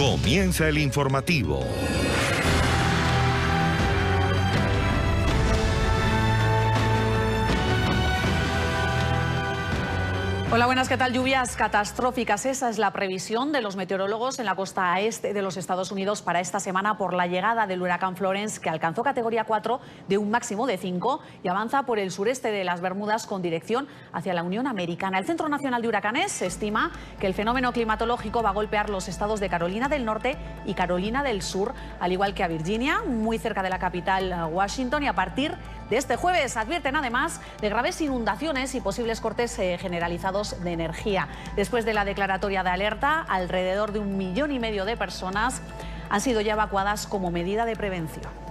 Comienza el informativo. Hola, buenas, ¿qué tal? Lluvias catastróficas. Esa es la previsión de los meteorólogos en la costa este de los Estados Unidos para esta semana por la llegada del huracán Florence, que alcanzó categoría 4 de un máximo de 5 y avanza por el sureste de las Bermudas con dirección hacia la Unión Americana. El Centro Nacional de Huracanes estima que el fenómeno climatológico va a golpear los estados de Carolina del Norte y Carolina del Sur, al igual que a Virginia, muy cerca de la capital Washington, y a partir de este jueves advierten además de graves inundaciones y posibles cortes generalizados de energía. Después de la declaratoria de alerta, alrededor de 1,5 millones de personas han sido ya evacuadas como medida de prevención.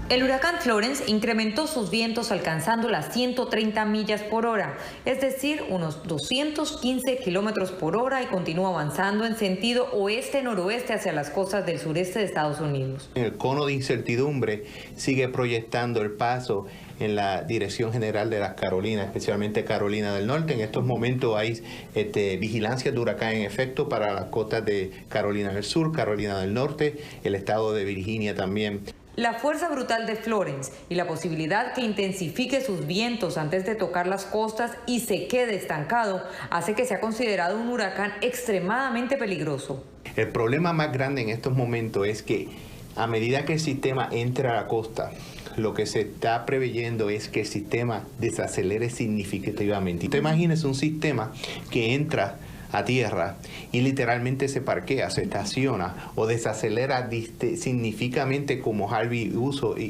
El huracán Florence incrementó sus vientos alcanzando las 130 millas por hora, es decir, unos 215 kilómetros por hora, y continúa avanzando en sentido oeste-noroeste hacia las costas del sureste de Estados Unidos. El cono de incertidumbre sigue proyectando el paso en la dirección general de las Carolinas, especialmente Carolina del Norte. En estos momentos hay vigilancia de huracán en efecto para las costas de Carolina del Sur, Carolina del Norte, el estado de Virginia también. La fuerza brutal de Florence y la posibilidad que intensifique sus vientos antes de tocar las costas y se quede estancado hace que sea considerado un huracán extremadamente peligroso. El problema más grande en estos momentos es que a medida que el sistema entra a la costa, lo que se está preveyendo es que el sistema desacelere significativamente. Usted imagínese un sistema que entra a tierra y literalmente se parquea, se estaciona o desacelera significativamente, como Harvey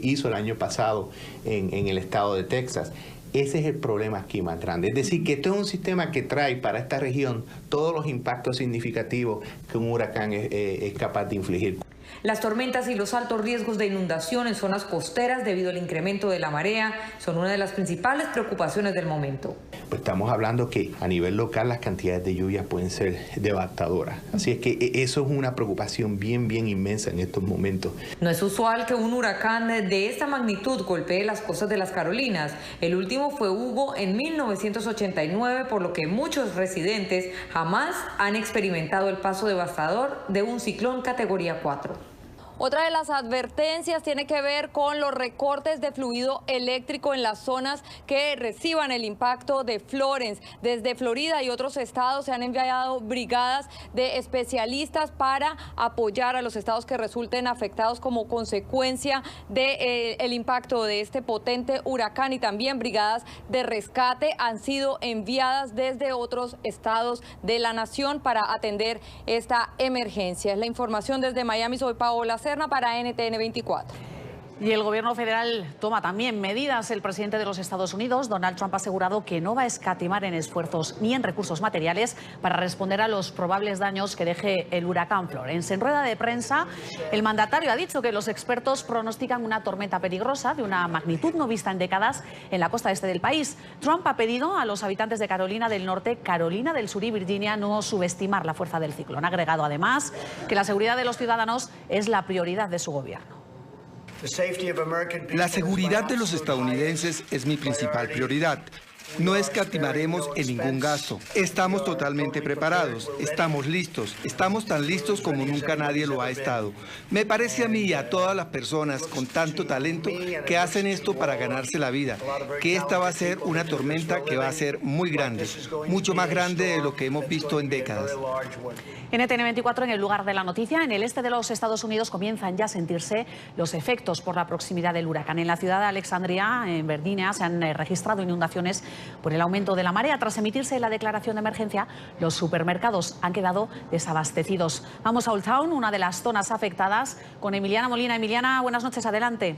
hizo el año pasado en el estado de Texas. Ese es el problema aquí más grande. Es decir, que esto es un sistema que trae para esta región todos los impactos significativos que un huracán es capaz de infligir. Las tormentas y los altos riesgos de inundación en zonas costeras debido al incremento de la marea son una de las principales preocupaciones del momento. Pues estamos hablando que a nivel local las cantidades de lluvias pueden ser devastadoras. Así es que eso es una preocupación bien inmensa en estos momentos. No es usual que un huracán de esta magnitud golpee las costas de las Carolinas. El último fue Hugo en 1989, por lo que muchos residentes jamás han experimentado el paso devastador de un ciclón categoría 4. Otra de las advertencias tiene que ver con los recortes de fluido eléctrico en las zonas que reciban el impacto de Florence. Desde Florida y otros estados se han enviado brigadas de especialistas para apoyar a los estados que resulten afectados como consecuencia del impacto de este potente huracán, y también brigadas de rescate han sido enviadas desde otros estados de la nación para atender esta emergencia. Es la información desde Miami. Soy Paola Serna para NTN 24. Y el gobierno federal toma también medidas. El presidente de los Estados Unidos, Donald Trump, ha asegurado que no va a escatimar en esfuerzos ni en recursos materiales para responder a los probables daños que deje el huracán Florence. En rueda de prensa, el mandatario ha dicho que los expertos pronostican una tormenta peligrosa de una magnitud no vista en décadas en la costa este del país. Trump ha pedido a los habitantes de Carolina del Norte, Carolina del Sur y Virginia no subestimar la fuerza del ciclón. Ha agregado además que la seguridad de los ciudadanos es la prioridad de su gobierno. La seguridad de los estadounidenses es mi principal prioridad. No escatimaremos en ningún gasto. Estamos totalmente preparados, estamos listos, estamos tan listos como nunca nadie lo ha estado. Me parece a mí y a todas las personas con tanto talento que hacen esto para ganarse la vida, que esta va a ser una tormenta que va a ser muy grande, mucho más grande de lo que hemos visto en décadas. NTN 24, en el lugar de la noticia, en el este de los Estados Unidos comienzan ya a sentirse los efectos por la proximidad del huracán. En la ciudad de Alexandria, en Virginia, se han registrado inundaciones por el aumento de la marea. Tras emitirse la declaración de emergencia, los supermercados han quedado desabastecidos. Vamos a Old Town, una de las zonas afectadas, con Emiliana Molina. Emiliana, buenas noches, adelante.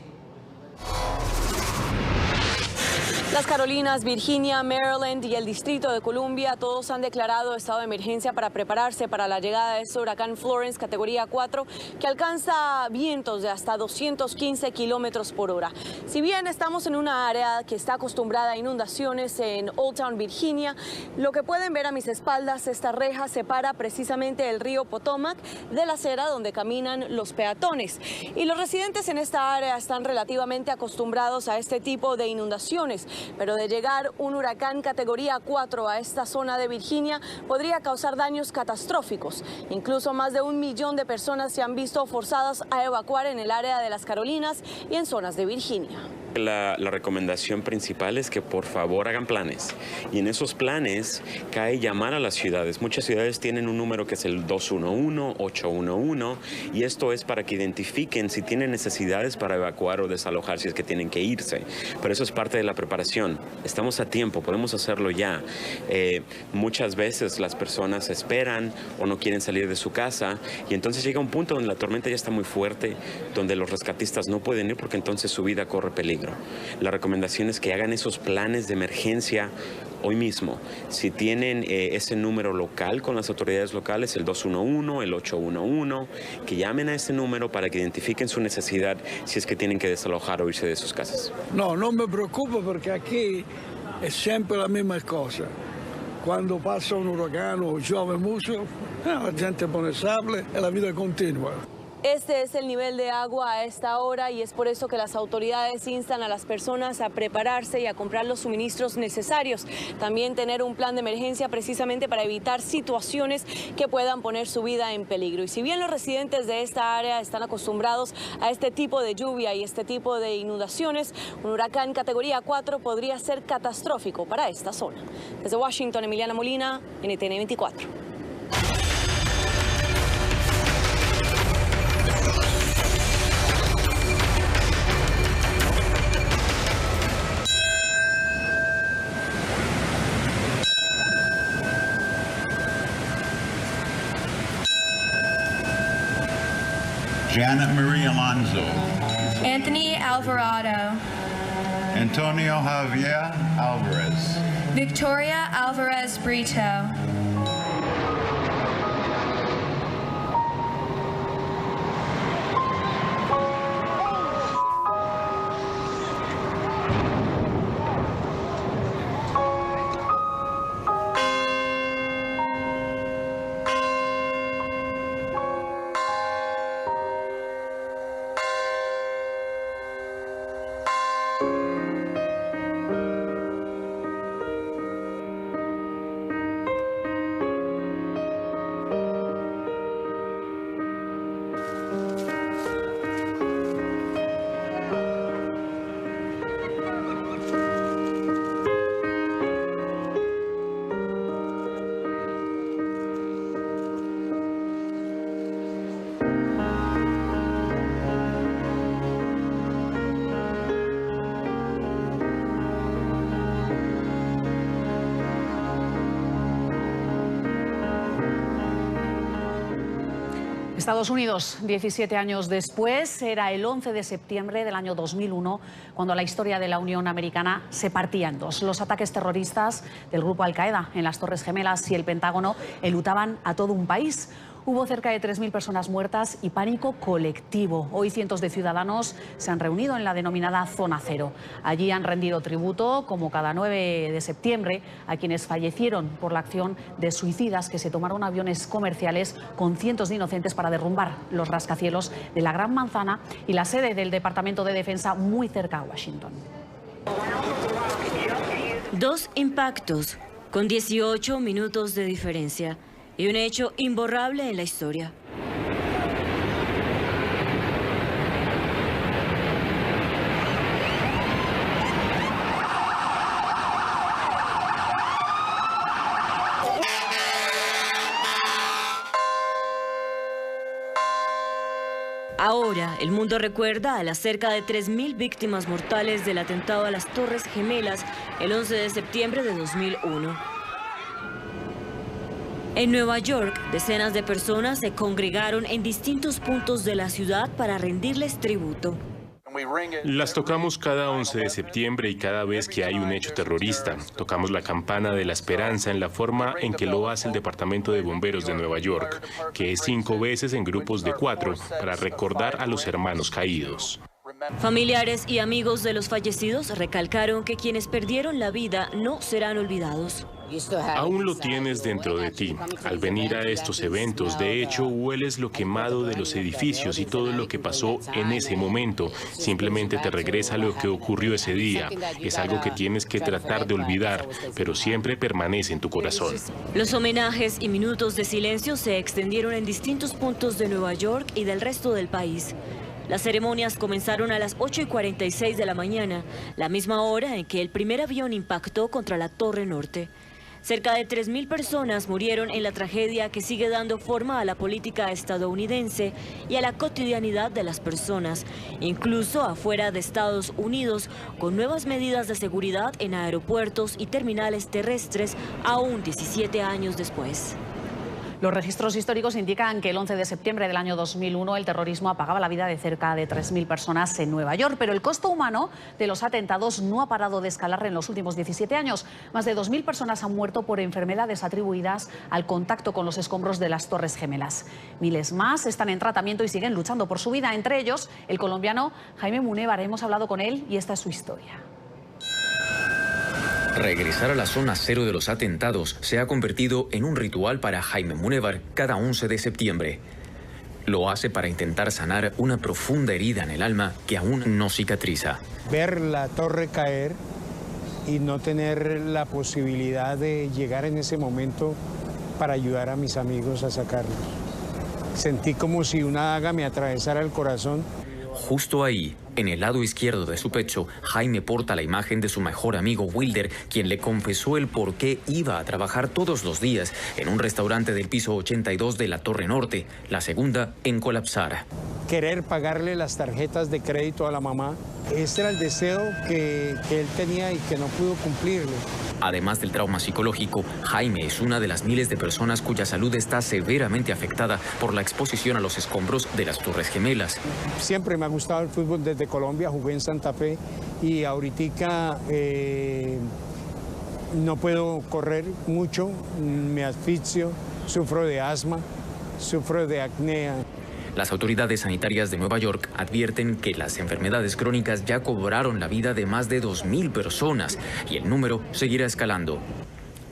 Las Carolinas, Virginia, Maryland y el Distrito de Columbia, todos han declarado estado de emergencia para prepararse para la llegada de este huracán Florence, categoría 4, que alcanza vientos de hasta 215 kilómetros por hora. Si bien estamos en una área que está acostumbrada a inundaciones en Old Town, Virginia, lo que pueden ver a mis espaldas, esta reja separa precisamente el río Potomac de la acera donde caminan los peatones. Y los residentes en esta área están relativamente acostumbrados a este tipo de inundaciones. pero de llegar un huracán categoría 4 a esta zona de Virginia podría causar daños catastróficos. Incluso más de 1 millón de personas se han visto forzadas a evacuar en el área de las Carolinas y en zonas de Virginia. La recomendación principal es que por favor hagan planes, y en esos planes cae llamar a las ciudades. Muchas ciudades tienen un número que es el 211, 811, y esto es para que identifiquen si tienen necesidades para evacuar o desalojar, si es que tienen que irse. Pero eso es parte de la preparación. Estamos a tiempo, podemos hacerlo ya. Muchas veces las personas esperan o no quieren salir de su casa, y entonces llega un punto donde la tormenta ya está muy fuerte, donde los rescatistas no pueden ir porque entonces su vida corre peligro. La recomendación es que hagan esos planes de emergencia hoy mismo. Si tienen ese número local con las autoridades locales, el 211, el 811, que llamen a ese número para que identifiquen su necesidad si es que tienen que desalojar o irse de sus casas. No, no me preocupo porque aquí es siempre la misma cosa. Cuando pasa un huracán o llueve mucho, la gente pone sable y la vida continúa. Este es el nivel de agua a esta hora y es por eso que las autoridades instan a las personas a prepararse y a comprar los suministros necesarios. También tener un plan de emergencia precisamente para evitar situaciones que puedan poner su vida en peligro. Y si bien los residentes de esta área están acostumbrados a este tipo de lluvia y este tipo de inundaciones, un huracán categoría 4 podría ser catastrófico para esta zona. Desde Washington, Emiliana Molina, NTN 24. Janet Marie Alonso. Anthony Alvarado. Antonio Javier Alvarez. Victoria Alvarez Brito. Estados Unidos, 17 años después, era el 11 de septiembre del año 2001, cuando la historia de la Unión Americana se partía en dos. Los ataques terroristas del grupo Al-Qaeda en las Torres Gemelas y el Pentágono enlutaban a todo un país. Hubo cerca de 3.000 personas muertas y pánico colectivo. Hoy cientos de ciudadanos se han reunido en la denominada Zona Cero. Allí han rendido tributo, como cada 9 de septiembre, a quienes fallecieron por la acción de suicidas que se tomaron aviones comerciales con cientos de inocentes para derrumbar los rascacielos de la Gran Manzana y la sede del Departamento de Defensa muy cerca a Washington. Dos impactos con 18 minutos de diferencia y un hecho imborrable en la historia. Ahora, el mundo recuerda a las cerca de 3.000 víctimas mortales del atentado a las Torres Gemelas el 11 de septiembre de 2001. En Nueva York, decenas de personas se congregaron en distintos puntos de la ciudad para rendirles tributo. Las tocamos cada 11 de septiembre y cada vez que hay un hecho terrorista. Tocamos la campana de la esperanza en la forma en que lo hace el Departamento de Bomberos de Nueva York, que es 5 veces en grupos de 4 para recordar a los hermanos caídos. Familiares y amigos de los fallecidos recalcaron que quienes perdieron la vida no serán olvidados. Aún lo tienes dentro de ti. Al venir a estos eventos, de hecho, hueles lo quemado de los edificios y todo lo que pasó en ese momento. Simplemente te regresa lo que ocurrió ese día. Es algo que tienes que tratar de olvidar, pero siempre permanece en tu corazón. Los homenajes y minutos de silencio se extendieron en distintos puntos de Nueva York y del resto del país. Las ceremonias comenzaron a las 8:46 de la mañana, la misma hora en que el primer avión impactó contra la Torre Norte. Cerca de 3.000 personas murieron en la tragedia que sigue dando forma a la política estadounidense y a la cotidianidad de las personas, incluso afuera de Estados Unidos, con nuevas medidas de seguridad en aeropuertos y terminales terrestres, aún 17 años después. Los registros históricos indican que el 11 de septiembre del año 2001 el terrorismo apagaba la vida de cerca de 3.000 personas en Nueva York, pero el costo humano de los atentados no ha parado de escalar en los últimos 17 años. Más de 2.000 personas han muerto por enfermedades atribuidas al contacto con los escombros de las Torres Gemelas. Miles más están en tratamiento y siguen luchando por su vida, entre ellos el colombiano Jaime Munévar. Hemos hablado con él y esta es su historia. Regresar a la zona cero de los atentados se ha convertido en un ritual para Jaime Munévar cada 11 de septiembre. Lo hace para intentar sanar una profunda herida en el alma que aún no cicatriza. Ver la torre caer y no tener la posibilidad de llegar en ese momento para ayudar a mis amigos a sacarlos. Sentí como si una daga me atravesara el corazón. Justo ahí, en el lado izquierdo de su pecho, Jaime porta la imagen de su mejor amigo Wilder, quien le confesó el por qué iba a trabajar todos los días en un restaurante del piso 82 de la Torre Norte, la segunda en colapsar. Querer pagarle las tarjetas de crédito a la mamá, ese era el deseo que él tenía y que no pudo cumplirle. Además del trauma psicológico, Jaime es una de las miles de personas cuya salud está severamente afectada por la exposición a los escombros de las Torres Gemelas. Siempre me ha gustado el fútbol desde Colombia, jugué en Santa Fe y ahorita no puedo correr mucho, me asfixio, sufro de asma, sufro de apnea. Las autoridades sanitarias de Nueva York advierten que las enfermedades crónicas ya cobraron la vida de más de 2.000 personas y el número seguirá escalando.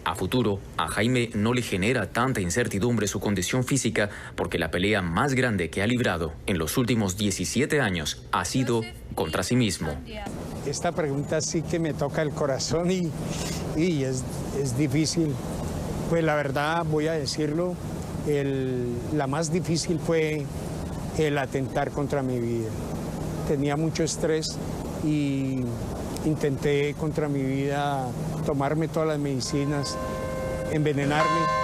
A futuro, a Jaime no le genera tanta incertidumbre su condición física porque la pelea más grande que ha librado en los últimos 17 años ha sido contra sí mismo. Esta pregunta sí que me toca el corazón y es difícil. Pues la verdad, voy a decirlo, la más difícil fue el atentar contra mi vida. Tenía mucho estrés y intenté contra mi vida tomarme todas las medicinas, envenenarme.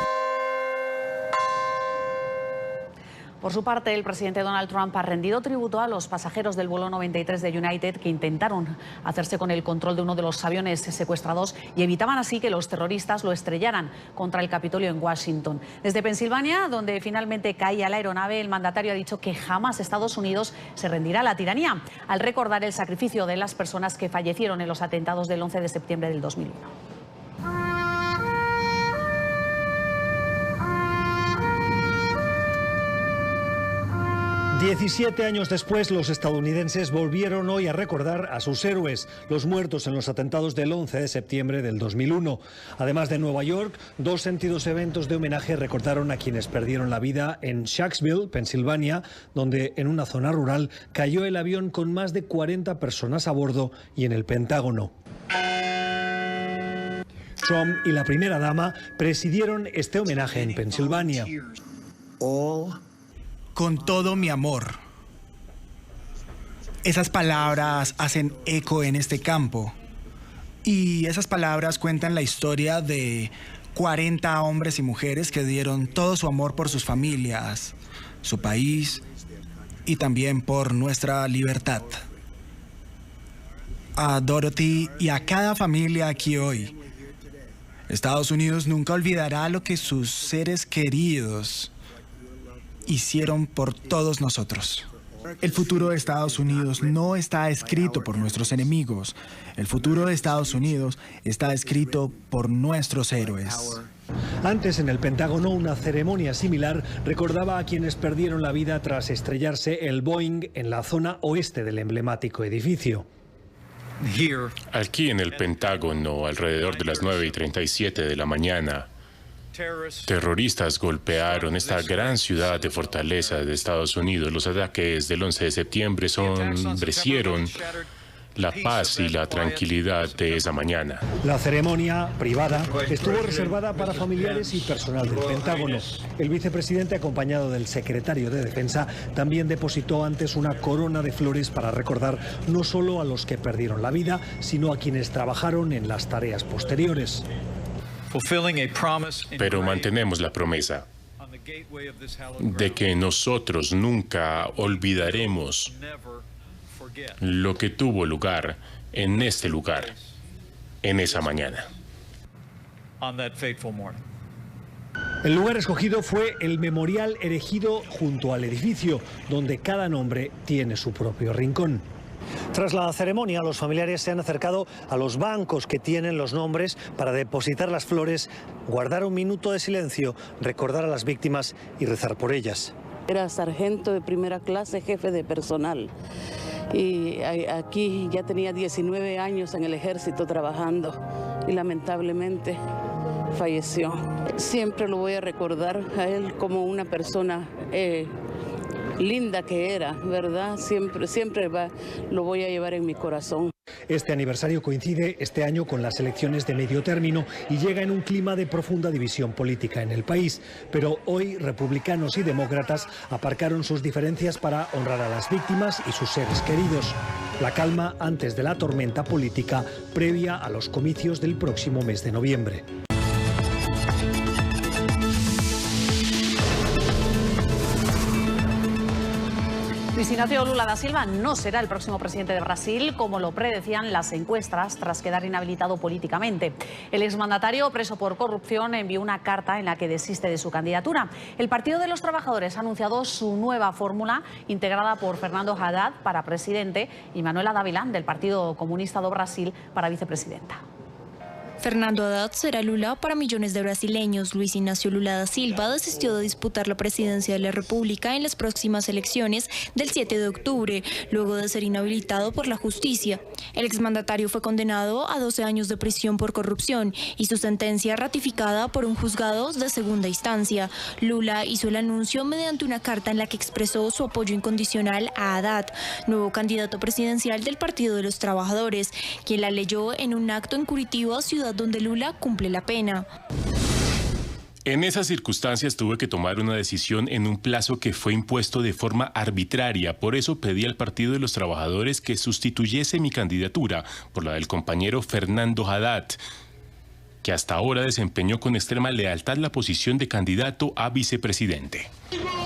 Por su parte, el presidente Donald Trump ha rendido tributo a los pasajeros del vuelo 93 de United que intentaron hacerse con el control de uno de los aviones secuestrados y evitaban así que los terroristas lo estrellaran contra el Capitolio en Washington. Desde Pensilvania, donde finalmente caía la aeronave, el mandatario ha dicho que jamás Estados Unidos se rendirá a la tiranía, al recordar el sacrificio de las personas que fallecieron en los atentados del 11 de septiembre del 2001. 17 años después, los estadounidenses volvieron hoy a recordar a sus héroes, los muertos en los atentados del 11 de septiembre del 2001. Además de Nueva York, dos sentidos eventos de homenaje recordaron a quienes perdieron la vida en Shanksville, Pensilvania, donde en una zona rural cayó el avión con más de 40 personas a bordo, y en el Pentágono. Trump y la primera dama presidieron este homenaje en Pensilvania. Con todo mi amor. Esas palabras hacen eco en este campo. Y esas palabras cuentan la historia de 40 hombres y mujeres que dieron todo su amor por sus familias, su país y también por nuestra libertad. A Dorothy y a cada familia aquí hoy, Estados Unidos nunca olvidará lo que sus seres queridos hicieron por todos nosotros. El futuro de Estados Unidos no está escrito por nuestros enemigos. El futuro de Estados Unidos está escrito por nuestros héroes. Antes, en el Pentágono, una ceremonia similar recordaba a quienes perdieron la vida tras estrellarse el Boeing en la zona oeste del emblemático edificio. Aquí en el Pentágono, alrededor de las 9:37 de la mañana, terroristas golpearon esta gran ciudad de fortaleza de Estados Unidos. Los ataques del 11 de septiembre sombrecieron la paz y la tranquilidad de esa mañana. La ceremonia privada estuvo reservada para familiares y personal del Pentágono. El vicepresidente, acompañado del secretario de Defensa, también depositó antes una corona de flores para recordar no solo a los que perdieron la vida, sino a quienes trabajaron en las tareas posteriores. Pero mantenemos la promesa de que nosotros nunca olvidaremos lo que tuvo lugar en este lugar, en esa mañana. El lugar escogido fue el memorial erigido junto al edificio, donde cada nombre tiene su propio rincón. Tras la ceremonia, los familiares se han acercado a los bancos que tienen los nombres para depositar las flores, guardar un minuto de silencio, recordar a las víctimas y rezar por ellas. Era sargento de primera clase, jefe de personal. Y aquí ya tenía 19 años en el ejército trabajando y lamentablemente falleció. Siempre lo voy a recordar a él como una persona linda que era, ¿verdad? Siempre lo voy a llevar en mi corazón. Este aniversario coincide este año con las elecciones de medio término y llega en un clima de profunda división política en el país. Pero hoy republicanos y demócratas aparcaron sus diferencias para honrar a las víctimas y sus seres queridos. La calma antes de la tormenta política previa a los comicios del próximo mes de noviembre. Luis Inácio Lula da Silva no será el próximo presidente de Brasil, como lo predecían las encuestas tras quedar inhabilitado políticamente. El exmandatario, preso por corrupción, envió una carta en la que desiste de su candidatura. El Partido de los Trabajadores ha anunciado su nueva fórmula, integrada por Fernando Haddad para presidente y Manuela Dávila, del Partido Comunista do Brasil, para vicepresidenta. Fernando Haddad será Lula para millones de brasileños. Luis Inácio Lula da Silva desistió de disputar la presidencia de la República en las próximas elecciones del 7 de octubre, luego de ser inhabilitado por la justicia. El exmandatario fue condenado a 12 años de prisión por corrupción y su sentencia ratificada por un juzgado de segunda instancia. Lula hizo el anuncio mediante una carta en la que expresó su apoyo incondicional a Haddad, nuevo candidato presidencial del Partido de los Trabajadores, quien la leyó en un acto en Curitiba, ciudad donde Lula cumple la pena. En esas circunstancias tuve que tomar una decisión en un plazo que fue impuesto de forma arbitraria. Por eso pedí al Partido de los Trabajadores que sustituyese mi candidatura por la del compañero Fernando Haddad, que hasta ahora desempeñó con extrema lealtad la posición de candidato a vicepresidente.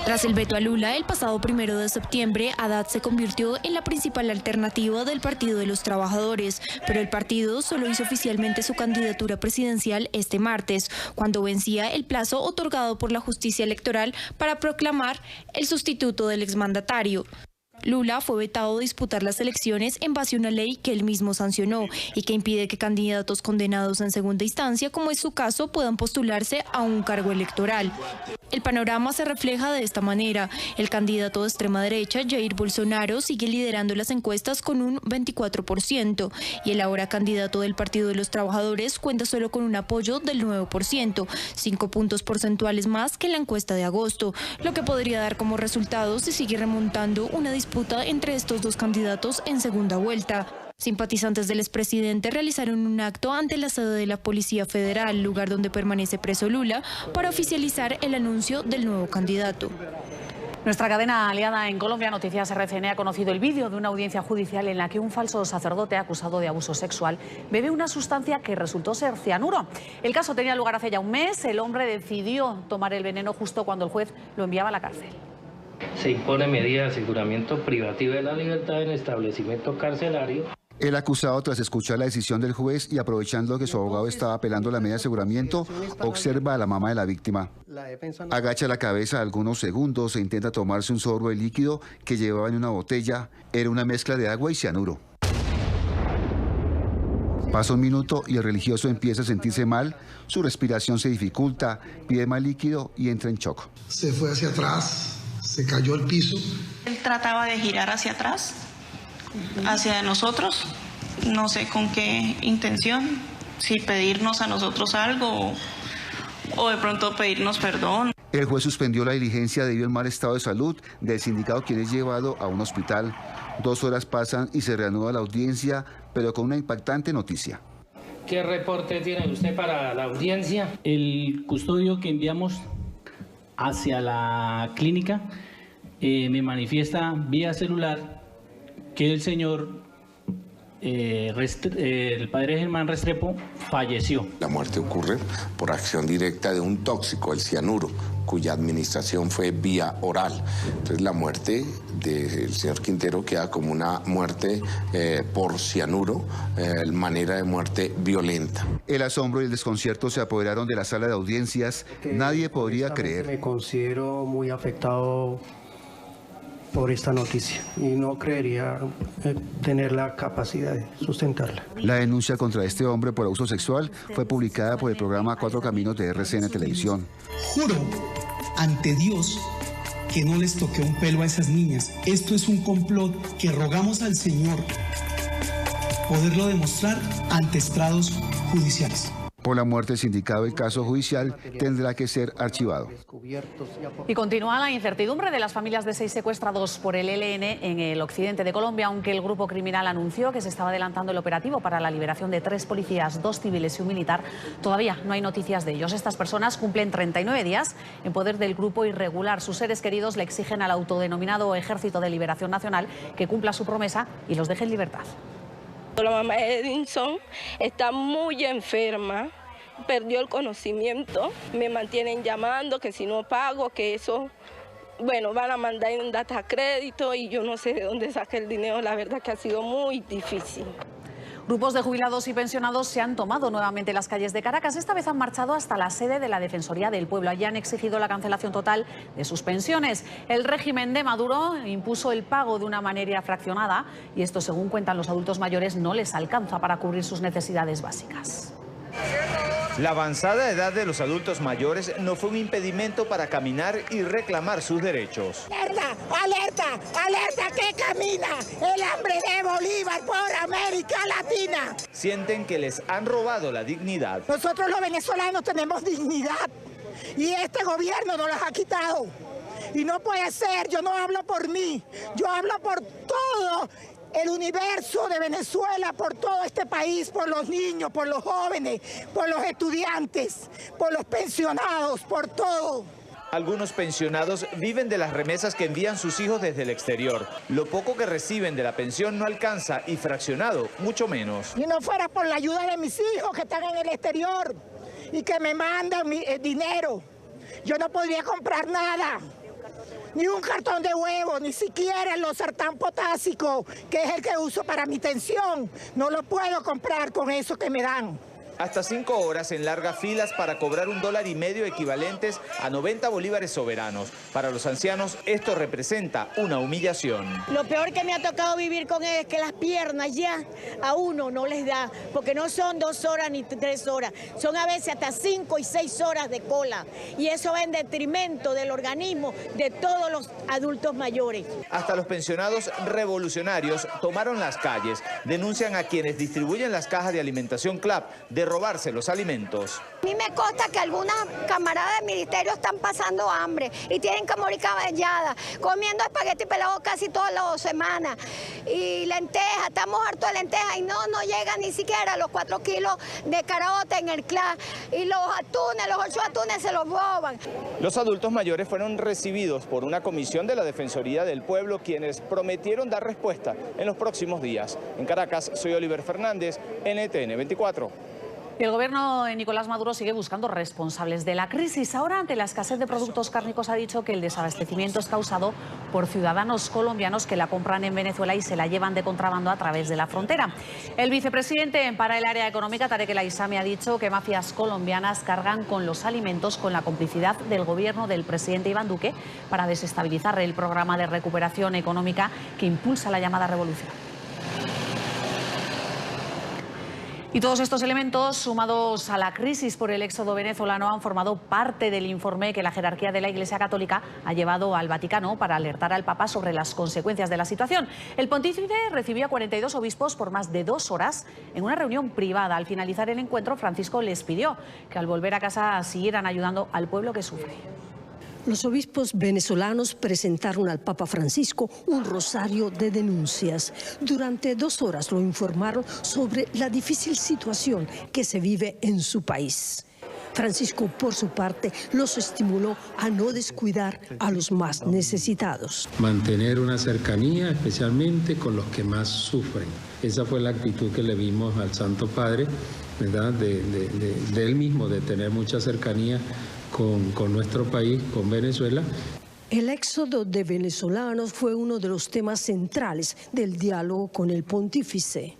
Tras el veto a Lula el pasado 1 de septiembre, Haddad se convirtió en la principal alternativa del Partido de los Trabajadores, pero el partido solo hizo oficialmente su candidatura presidencial este martes, cuando vencía el plazo otorgado por la justicia electoral para proclamar el sustituto del exmandatario. Lula fue vetado de disputar las elecciones en base a una ley que él mismo sancionó y que impide que candidatos condenados en segunda instancia, como es su caso, puedan postularse a un cargo electoral. El panorama se refleja de esta manera. El candidato de extrema derecha, Jair Bolsonaro, sigue liderando las encuestas con un 24% y el ahora candidato del Partido de los Trabajadores cuenta solo con un apoyo del 9%, 5 puntos porcentuales más que en la encuesta de agosto, lo que podría dar como resultado si sigue remontando una disputa entre estos dos candidatos en segunda vuelta. Simpatizantes del expresidente realizaron un acto ante la sede de la Policía Federal, lugar donde permanece preso Lula, para oficializar el anuncio del nuevo candidato. Nuestra cadena aliada en Colombia, Noticias RCN, ha conocido el vídeo de una audiencia judicial en la que un falso sacerdote acusado de abuso sexual bebe una sustancia que resultó ser cianuro. El caso tenía lugar hace ya un mes. El hombre decidió tomar el veneno justo cuando el juez lo enviaba a la cárcel. Se impone medida de aseguramiento privativa de la libertad en establecimiento carcelario. El acusado, tras escuchar la decisión del juez y aprovechando que su abogado estaba apelando la medida de aseguramiento, observa a la mamá de la víctima. Agacha la cabeza algunos segundos e intenta tomarse un sorbo de líquido que llevaba en una botella. Era una mezcla de agua y cianuro. Pasa un minuto y el religioso empieza a sentirse mal, su respiración se dificulta, pide más líquido y entra en shock. Se fue hacia atrás, se cayó al piso. Él trataba de girar hacia atrás, hacia nosotros, no sé con qué intención, si pedirnos a nosotros algo o de pronto pedirnos perdón. El juez suspendió la diligencia debido al mal estado de salud del sindicado, quien es llevado a un hospital. 2 horas pasan y se reanuda la audiencia, pero con una impactante noticia. ¿Qué reporte tiene usted para la audiencia? El custodio que enviamos hacia la clínica me manifiesta vía celular que el señor, el padre Germán Restrepo, falleció. La muerte ocurre por acción directa de un tóxico, el cianuro, cuya administración fue vía oral. Entonces la muerte del señor Quintero queda como una muerte por cianuro, manera de muerte violenta. El asombro y el desconcierto se apoderaron de la sala de audiencias. Nadie podría creer. Me considero muy afectado por esta noticia y no creería tener la capacidad de sustentarla. La denuncia contra este hombre por abuso sexual fue publicada por el programa Cuatro Caminos de RCN Televisión. Juro ante Dios que no les toqué un pelo a esas niñas. Esto es un complot que rogamos al Señor poderlo demostrar ante estrados judiciales. Por la muerte del sindicado, el caso judicial tendrá que ser archivado. Y continúa la incertidumbre de las familias de 6 secuestrados por el ELN en el occidente de Colombia, aunque el grupo criminal anunció que se estaba adelantando el operativo para la liberación de 3 policías, 2 civiles y un militar. Todavía no hay noticias de ellos. Estas personas cumplen 39 días en poder del grupo irregular. Sus seres queridos le exigen al autodenominado Ejército de Liberación Nacional que cumpla su promesa y los deje en libertad. La mamá de Edinson está muy enferma, perdió el conocimiento, me mantienen llamando que si no pago, que eso, bueno, van a mandar un data crédito y yo no sé de dónde saqué el dinero, la verdad que ha sido muy difícil. Grupos de jubilados y pensionados se han tomado nuevamente las calles de Caracas. Esta vez han marchado hasta la sede de la Defensoría del Pueblo. Allí han exigido la cancelación total de sus pensiones. El régimen de Maduro impuso el pago de una manera fraccionada y esto, según cuentan los adultos mayores, no les alcanza para cubrir sus necesidades básicas. La avanzada edad de los adultos mayores no fue un impedimento para caminar y reclamar sus derechos. ¡Alerta! ¡Alerta! ¡Alerta que camina! ¡El hambre de Bolívar por América Latina! Sienten que les han robado la dignidad. Nosotros los venezolanos tenemos dignidad y este gobierno nos las ha quitado. Y no puede ser, yo no hablo por mí, yo hablo por todo el universo de Venezuela, por todo este país, por los niños, por los jóvenes, por los estudiantes, por los pensionados, por todo. Algunos pensionados viven de las remesas que envían sus hijos desde el exterior. Lo poco que reciben de la pensión no alcanza y fraccionado, mucho menos. Si no fuera por la ayuda de mis hijos que están en el exterior y que me mandan dinero, yo no podría comprar nada. Ni un cartón de huevo, ni siquiera el losartán potásico, que es el que uso para mi tensión. No lo puedo comprar con eso que me dan. Hasta 5 horas en largas filas para cobrar $1,50 equivalentes a 90 bolívares soberanos. Para los ancianos esto representa una humillación. Lo peor que me ha tocado vivir con él es que las piernas ya a uno no les da, porque no son 2 horas ni 3 horas, son a veces hasta 5 y 6 horas de cola. Y eso va en detrimento del organismo de todos los adultos mayores. Hasta los pensionados revolucionarios tomaron las calles, denuncian a quienes distribuyen las cajas de alimentación CLAP de robarse los alimentos. A mí me consta que algunas camaradas del ministerio están pasando hambre y tienen que morir cabelladas, comiendo espagueti pelado casi todas las semanas y lentejas, estamos hartos de lentejas y no llegan ni siquiera los 4 kilos de caraota en el CLAP y los atunes, los 8 atunes se los roban. Los adultos mayores fueron recibidos por una comisión de la Defensoría del Pueblo, quienes prometieron dar respuesta en los próximos días. En Caracas, soy Oliver Fernández, NTN 24. El gobierno de Nicolás Maduro sigue buscando responsables de la crisis. Ahora, ante la escasez de productos cárnicos, ha dicho que el desabastecimiento es causado por ciudadanos colombianos que la compran en Venezuela y se la llevan de contrabando a través de la frontera. El vicepresidente para el área económica, Tarek El Aissami, ha dicho que mafias colombianas cargan con los alimentos con la complicidad del gobierno del presidente Iván Duque para desestabilizar el programa de recuperación económica que impulsa la llamada revolución. Y todos estos elementos, sumados a la crisis por el éxodo venezolano, han formado parte del informe que la jerarquía de la Iglesia Católica ha llevado al Vaticano para alertar al Papa sobre las consecuencias de la situación. El pontífice recibió a 42 obispos por más de 2 horas en una reunión privada. Al finalizar el encuentro, Francisco les pidió que al volver a casa siguieran ayudando al pueblo que sufre. Los obispos venezolanos presentaron al Papa Francisco un rosario de denuncias. Durante 2 horas lo informaron sobre la difícil situación que se vive en su país. Francisco, por su parte, los estimuló a no descuidar a los más necesitados. Mantener una cercanía, especialmente con los que más sufren. Esa fue la actitud que le vimos al Santo Padre, ¿verdad? De él mismo, de tener mucha cercanía con nuestro país, con Venezuela. El éxodo de venezolanos fue uno de los temas centrales del diálogo con el pontífice.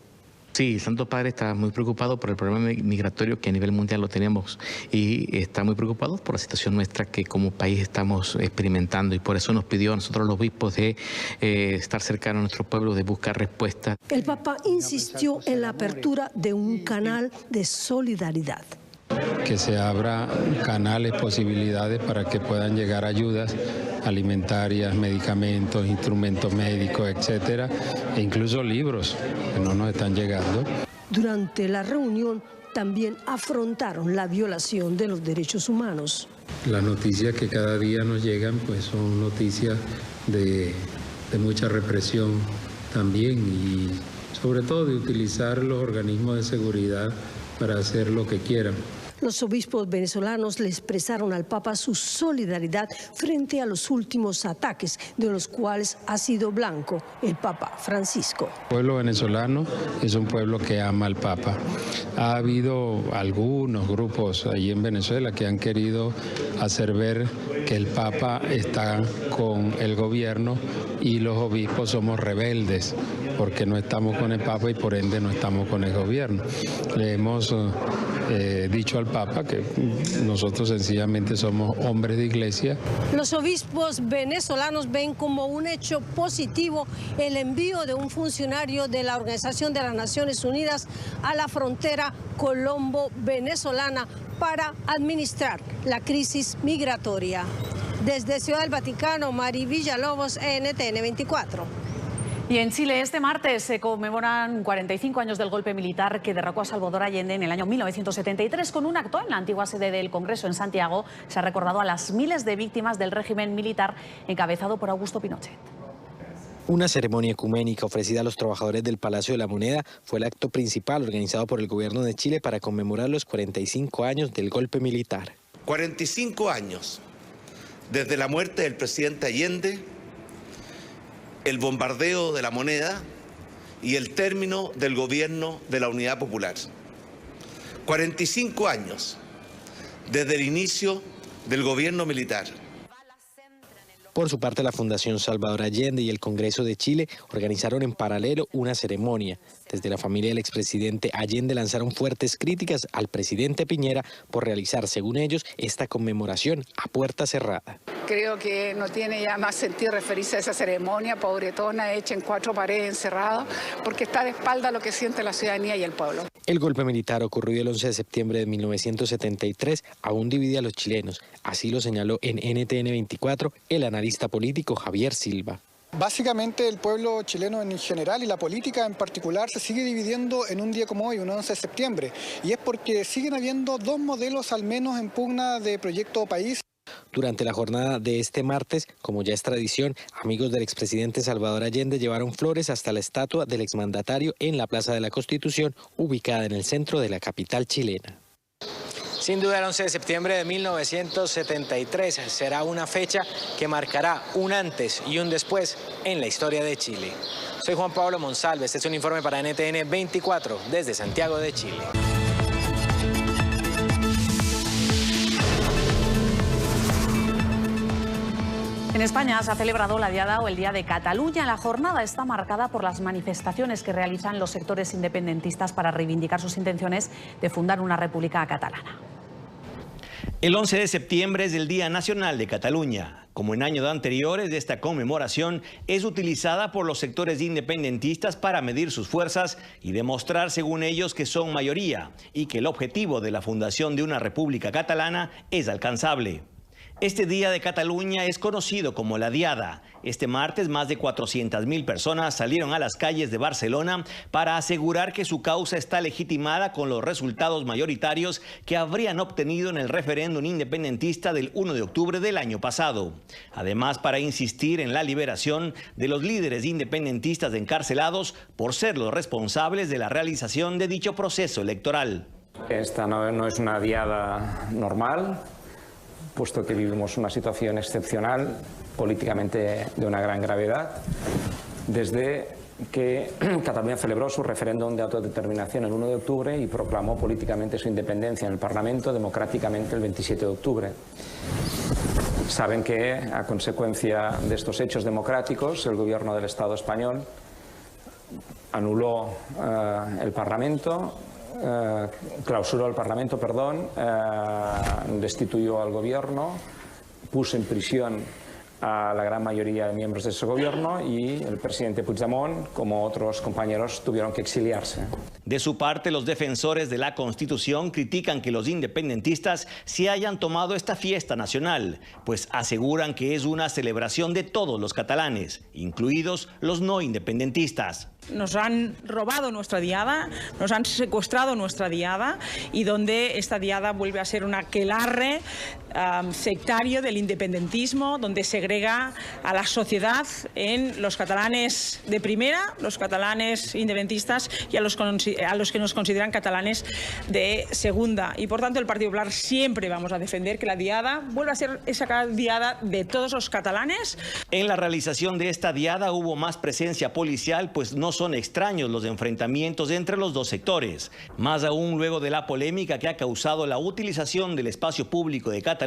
Sí, el Santo Padre está muy preocupado por el problema migratorio que a nivel mundial lo tenemos y está muy preocupado por la situación nuestra que como país estamos experimentando y por eso nos pidió a nosotros los obispos de estar cercanos a nuestro pueblo, de buscar respuestas. El Papa insistió en la apertura de un canal de solidaridad. Que se abra canales, posibilidades para que puedan llegar ayudas alimentarias, medicamentos, instrumentos médicos, etcétera, e incluso libros que no nos están llegando. Durante la reunión también afrontaron la violación de los derechos humanos. Las noticias que cada día nos llegan pues son noticias de mucha represión también y sobre todo de utilizar los organismos de seguridad para hacer lo que quieran. Los obispos venezolanos le expresaron al Papa su solidaridad frente a los últimos ataques de los cuales ha sido blanco el Papa Francisco. El pueblo venezolano es un pueblo que ama al Papa. Ha habido algunos grupos allí en Venezuela que han querido hacer ver que el Papa está con el gobierno y los obispos somos rebeldes porque no estamos con el Papa y por ende no estamos con el gobierno. Le hemos dicho al Papa que nosotros sencillamente somos hombres de iglesia. Los obispos venezolanos ven como un hecho positivo el envío de un funcionario de la Organización de las Naciones Unidas a la frontera colombo-venezolana para administrar la crisis migratoria. Desde Ciudad del Vaticano, Mari Villalobos, NTN 24. Y en Chile este martes se conmemoran 45 años del golpe militar que derrocó a Salvador Allende en el año 1973. Con un acto en la antigua sede del Congreso en Santiago se ha recordado a las miles de víctimas del régimen militar encabezado por Augusto Pinochet. Una ceremonia ecuménica ofrecida a los trabajadores del Palacio de la Moneda fue el acto principal organizado por el gobierno de Chile para conmemorar los 45 años del golpe militar. 45 años desde la muerte del presidente Allende, el bombardeo de la Moneda y el término del gobierno de la Unidad Popular. 45 años desde el inicio del gobierno militar. Por su parte, la Fundación Salvador Allende y el Congreso de Chile organizaron en paralelo una ceremonia. Desde la familia del expresidente Allende lanzaron fuertes críticas al presidente Piñera por realizar, según ellos, esta conmemoración a puerta cerrada. Creo que no tiene ya más sentido referirse a esa ceremonia pobretona hecha en 4 paredes encerradas, porque está de espalda lo que siente la ciudadanía y el pueblo. El golpe militar ocurrido el 11 de septiembre de 1973 aún divide a los chilenos. Así lo señaló en NTN 24 el analista político Javier Silva. Básicamente el pueblo chileno en general y la política en particular se sigue dividiendo en un día como hoy, un 11 de septiembre. Y es porque siguen habiendo 2 modelos al menos en pugna de proyecto país. Durante la jornada de este martes, como ya es tradición, amigos del expresidente Salvador Allende llevaron flores hasta la estatua del exmandatario en la Plaza de la Constitución, ubicada en el centro de la capital chilena. Sin duda, el 11 de septiembre de 1973 será una fecha que marcará un antes y un después en la historia de Chile. Soy Juan Pablo Monsalve, este es un informe para NTN 24 desde Santiago de Chile. En España se ha celebrado la Diada o el Día de Cataluña. La jornada está marcada por las manifestaciones que realizan los sectores independentistas para reivindicar sus intenciones de fundar una república catalana. El 11 de septiembre es el Día Nacional de Cataluña. Como en años anteriores, esta conmemoración es utilizada por los sectores independentistas para medir sus fuerzas y demostrar, según ellos, que son mayoría y que el objetivo de la fundación de una república catalana es alcanzable. Este Día de Cataluña es conocido como la Diada. Este martes, más de 400.000 personas salieron a las calles de Barcelona para asegurar que su causa está legitimada con los resultados mayoritarios que habrían obtenido en el referéndum independentista del 1 de octubre del año pasado. Además, para insistir en la liberación de los líderes independentistas encarcelados por ser los responsables de la realización de dicho proceso electoral. Esta no es una diada normal, puesto que vivimos una situación excepcional, políticamente de una gran gravedad, desde que Cataluña celebró su referéndum de autodeterminación el 1 de octubre y proclamó políticamente su independencia en el Parlamento democráticamente el 27 de octubre. Saben que, a consecuencia de estos hechos democráticos, el gobierno del Estado español anuló el Parlamento, clausuró el Parlamento, destituyó al gobierno, puso en prisión a la gran mayoría de miembros de ese gobierno y el presidente Puigdemont, como otros compañeros, tuvieron que exiliarse. De su parte, los defensores de la Constitución critican que los independentistas se hayan tomado esta fiesta nacional, pues aseguran que es una celebración de todos los catalanes, incluidos los no independentistas. Nos han robado nuestra diada, nos han secuestrado nuestra diada y donde esta diada vuelve a ser un aquelarre sectario del independentismo, donde segrega a la sociedad en los catalanes de primera, los catalanes independentistas y a los que nos consideran catalanes de segunda. Y por tanto el Partido Popular siempre vamos a defender que la diada vuelva a ser esa diada de todos los catalanes. En la realización de esta diada hubo más presencia policial, pues no son extraños los enfrentamientos entre los dos sectores. Más aún luego de la polémica que ha causado la utilización del espacio público de Cataluña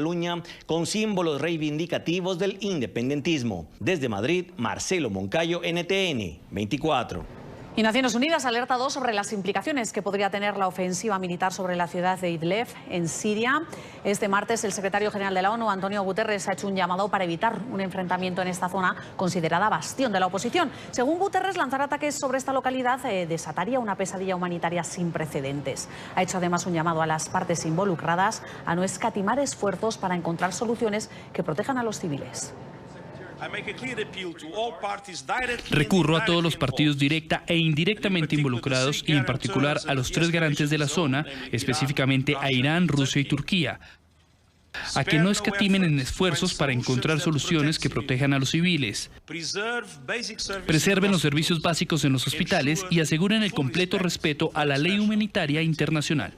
con símbolos reivindicativos del independentismo. Desde Madrid, Marcelo Moncayo, NTN 24. Y Naciones Unidas ha alertado sobre las implicaciones que podría tener la ofensiva militar sobre la ciudad de Idlib, en Siria. Este martes, el secretario general de la ONU, Antonio Guterres, ha hecho un llamado para evitar un enfrentamiento en esta zona considerada bastión de la oposición. Según Guterres, lanzar ataques sobre esta localidad desataría una pesadilla humanitaria sin precedentes. Ha hecho además un llamado a las partes involucradas a no escatimar esfuerzos para encontrar soluciones que protejan a los civiles. Recurro a todos los partidos directa e indirectamente involucrados y en particular a los tres garantes de la zona, específicamente a Irán, Rusia y Turquía, a que no escatimen en esfuerzos para encontrar soluciones que protejan a los civiles, preserven los servicios básicos en los hospitales y aseguren el completo respeto a la ley humanitaria internacional.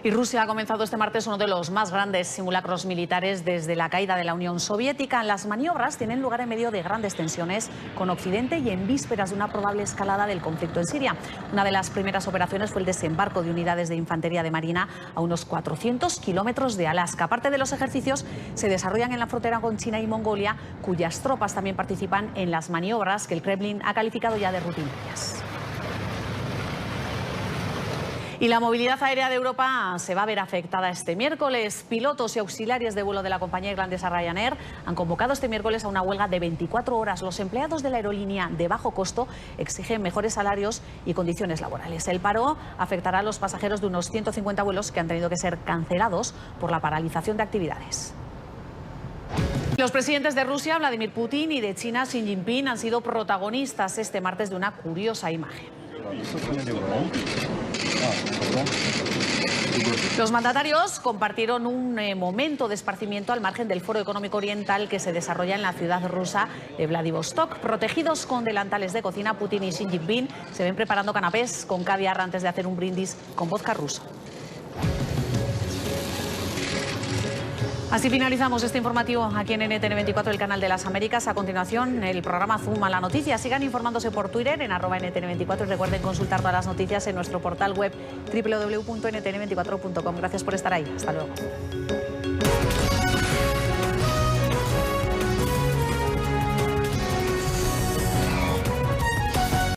Y Rusia ha comenzado este martes uno de los más grandes simulacros militares desde la caída de la Unión Soviética. Las maniobras tienen lugar en medio de grandes tensiones con Occidente y en vísperas de una probable escalada del conflicto en Siria. Una de las primeras operaciones fue el desembarco de unidades de infantería de marina a unos 400 kilómetros de Alaska. Parte de los ejercicios se desarrollan en la frontera con China y Mongolia, cuyas tropas también participan en las maniobras que el Kremlin ha calificado ya de rutinarias. Y la movilidad aérea de Europa se va a ver afectada este miércoles. Pilotos y auxiliares de vuelo de la compañía irlandesa Ryanair han convocado este miércoles a una huelga de 24 horas. Los empleados de la aerolínea de bajo costo exigen mejores salarios y condiciones laborales. El paro afectará a los pasajeros de unos 150 vuelos que han tenido que ser cancelados por la paralización de actividades. Los presidentes de Rusia, Vladimir Putin, y de China, Xi Jinping, han sido protagonistas este martes de una curiosa imagen. Los mandatarios compartieron un momento de esparcimiento al margen del Foro Económico Oriental que se desarrolla en la ciudad rusa de Vladivostok. Protegidos con delantales de cocina, Putin y Xi Jinping se ven preparando canapés con caviar antes de hacer un brindis con vodka ruso. Así finalizamos este informativo aquí en NTN24, el canal de las Américas. A continuación, el programa Zoom a la noticia. Sigan informándose por Twitter en @NTN24 y recuerden consultar todas las noticias en nuestro portal web www.ntn24.com. Gracias por estar ahí. Hasta luego.